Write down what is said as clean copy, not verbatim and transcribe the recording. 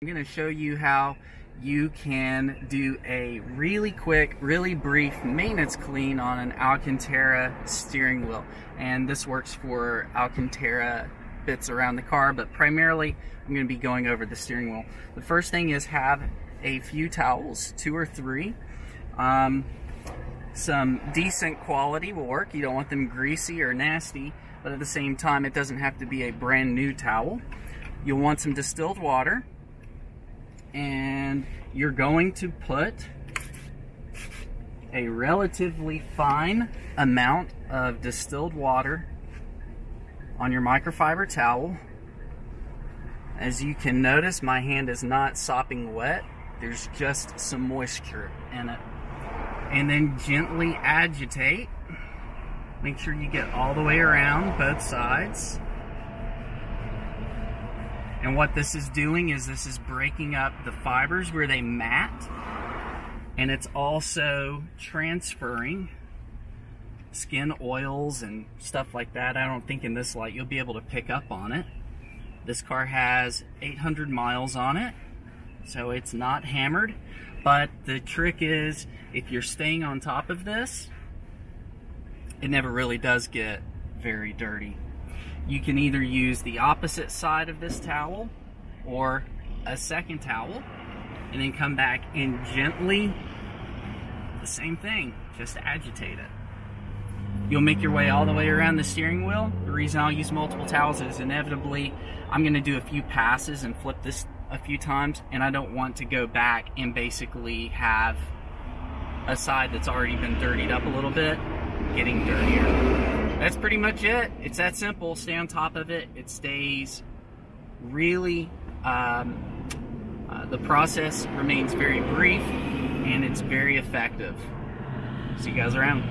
I'm going to show you how you can do a really quick, really brief maintenance clean on an Alcantara steering wheel. And this works for Alcantara bits around the car, but primarily I'm going to be going over the steering wheel. The first thing is have a few towels, 2 or 3. Some decent quality will work. You don't want them greasy or nasty, but at the same time it doesn't have to be a brand new towel. You'll want some distilled water, and you're going to put a relatively fine amount of distilled water on your microfiber towel. As you can notice, my hand is not sopping wet. There's just some moisture in it. And then gently agitate. Make sure you get all the way around both sides. And what this is doing is this is breaking up the fibers where they mat, and it's also transferring skin oils and stuff like that. I don't think in this light you'll be able to pick up on it. This car has 800 miles on it, so it's not hammered. But the trick is, if you're staying on top of this, it never really does get very dirty. You can either use the opposite side of this towel or a second towel, and then come back and gently, the same thing, just agitate it. You'll make your way all the way around the steering wheel. The reason I'll use multiple towels is inevitably I'm going to do a few passes and flip this a few times, and I don't want to go back and basically have a side that's already been dirtied up a little bit getting dirtier. That's pretty much it. It's that simple. Stay on top of it. It stays really, the process remains very brief, and it's very effective. See you guys around.